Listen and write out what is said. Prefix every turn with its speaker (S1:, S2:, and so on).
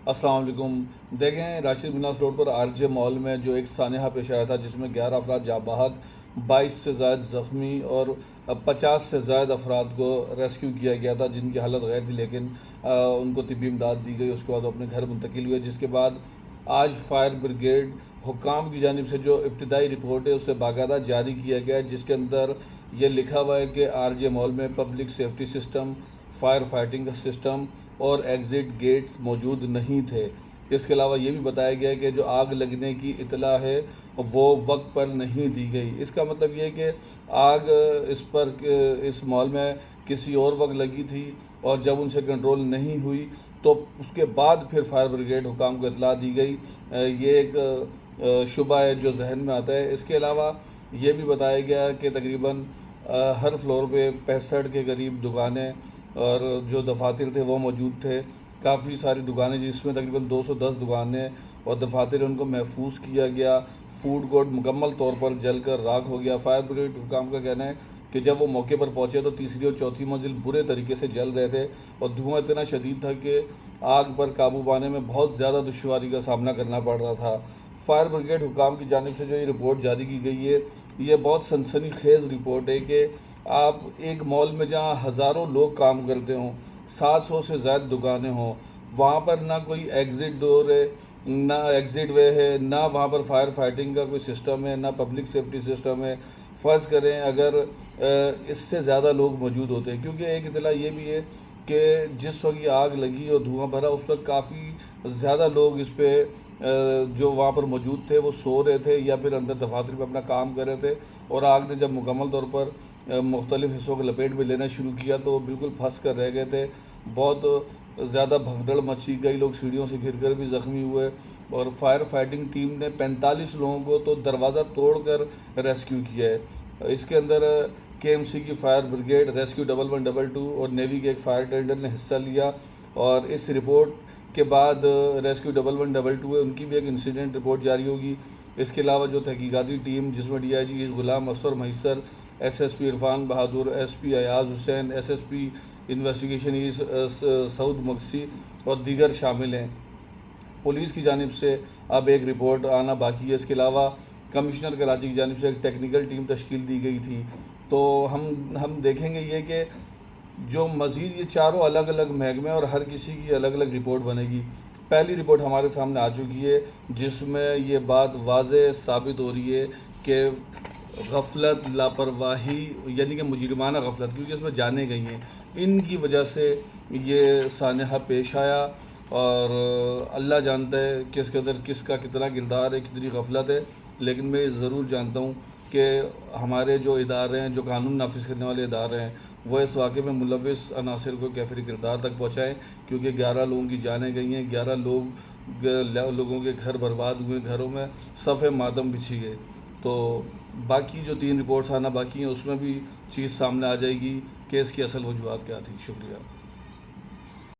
S1: السلام علیکم۔ دیکھیں، راشد بناس روڈ پر آر جے مال میں جو ایک سانحہ پیش آیا تھا جس میں 11 افراد جاں بحق، 22 سے زائد زخمی اور 50 سے زائد افراد کو ریسکیو کیا گیا تھا، جن کی حالت غیر تھی، لیکن ان کو طبی امداد دی گئی۔ اس کے بعد وہ اپنے گھر منتقل ہوئے، جس کے بعد آج فائر بریگیڈ حکام کی جانب سے جو ابتدائی رپورٹ ہے اسے باقاعدہ جاری کیا گیا ہے، جس کے اندر یہ لکھا ہوا ہے کہ آر جے مال میں public safety system, fire fighting کا سسٹم اور ایگزٹ گیٹس موجود نہیں تھے۔ اس کے علاوہ یہ بھی بتایا گیا کہ جو آگ لگنے کی اطلاع ہے وہ وقت پر نہیں دی گئی۔ اس کا مطلب یہ ہے کہ آگ اس مال میں کسی اور وقت لگی تھی، اور جب ان سے کنٹرول نہیں ہوئی تو اس کے بعد پھر فائر بریگیڈ حکام کو اطلاع دی گئی۔ یہ ایک شبہ ہے جو ذہن میں آتا ہے۔ اس کے علاوہ یہ بھی بتایا گیا کہ تقریباً ہر فلور پہ 65 کے قریب دکانیں اور جو دفاتر تھے وہ موجود تھے۔ کافی ساری دکانیں جس میں تقریباً 210 دکانیں اور دفاتر ان کو محفوظ کیا گیا۔ فوڈ کورٹ مکمل طور پر جل کر راکھ ہو گیا۔ فائر بریگیڈ حکام کا کہنا ہے کہ جب وہ موقع پر پہنچے تو تیسری اور چوتھی منزل برے طریقے سے جل رہے تھے، اور دھواں اتنا شدید تھا کہ آگ پر قابو پانے میں بہت زیادہ دشواری کا سامنا کرنا پڑ رہا تھا۔ فائر بریگیڈ حکام کی جانب سے جو یہ رپورٹ جاری کی گئی ہے، یہ بہت سنسنی خیز رپورٹ ہے کہ آپ ایک مال میں جہاں ہزاروں لوگ کام کرتے ہوں، 700 سے زائد دکانیں ہوں، وہاں پر نہ کوئی ایگزٹ ڈور ہے، نہ ایگزٹ وے ہے، نہ وہاں پر فائر فائٹنگ کا کوئی سسٹم ہے، نہ پبلک سیفٹی سسٹم ہے۔ فرض کریں اگر اس سے زیادہ لوگ موجود ہوتے ہیں، کیونکہ ایک اطلاع یہ بھی ہے کہ جس وقت یہ آگ لگی اور دھواں بھرا اس وقت کافی زیادہ لوگ اس پہ جو وہاں پر موجود تھے وہ سو رہے تھے یا پھر اندر دفاتر پہ اپنا کام کر رہے تھے، اور آگ نے جب مکمل طور پر مختلف حصوں کو لپیٹ میں لینا شروع کیا تو وہ بالکل پھنس کر رہ گئے تھے۔ بہت زیادہ بھگدڑ مچی، کئی لوگ سیڑھیوں سے گر کر بھی زخمی ہوئے، اور فائر فائٹنگ ٹیم نے 45 لوگوں کو تو دروازہ توڑ کر ریسکیو کیا ہے۔ اس کے اندر کے ایم سی کی فائر بریگیڈ، ریسکیو 1122 اور نیوی کے ایک فائر ٹینڈر نے حصہ لیا، اور اس رپورٹ کے بعد ریسکیو 1122 ہے ان کی بھی ایک انسیڈنٹ رپورٹ جاری ہوگی۔ اس کے علاوہ جو تحقیقاتی ٹیم جس میں D I G Ghulam Asfar Mahesar, S S P Irfan Bahadur, S P Ayaz Hussain, S S P investigation Saud Maqsi اور دیگر شامل ہیں۔ پولیس کی جانب سے اب ایک رپورٹ آنا باقی ہے۔ اس کے علاوہ کمشنر کراچی کی جانب سے ایک ٹیکنیکل ٹیم تشکیل دی گئی تھی۔ تو ہم دیکھیں گے یہ کہ جو مزید یہ چاروں الگ الگ محکمے اور ہر کسی کی الگ الگ رپورٹ بنے گی۔ پہلی رپورٹ ہمارے سامنے آ چکی ہے جس میں یہ بات واضح ثابت ہو رہی ہے کہ غفلت، لاپرواہی، یعنی کہ مجرمانہ غفلت، کیونکہ اس میں جانیں گئی ہیں، ان کی وجہ سے یہ سانحہ پیش آیا، اور اللہ جانتا ہے کہ اس کے اندر کس کا کتنا کردار ہے، کتنی غفلت ہے۔ لیکن میں ضرور جانتا ہوں کہ ہمارے جو ادارے ہیں، جو قانون نافذ کرنے والے ادارے ہیں، وہ اس واقعے میں ملوث عناصر کو کیفری کردار تک پہنچائیں، کیونکہ 11 لوگوں کی جانیں گئی ہیں، 11 لوگوں کے گھر برباد ہوئے، گھروں میں صف ماتم بچھی گئے۔ تو باقی جو 3 رپورٹس آنا باقی ہیں اس میں بھی چیز سامنے آ جائے گی کہ اس کی اصل وجوہات کیا تھی۔ شکریہ۔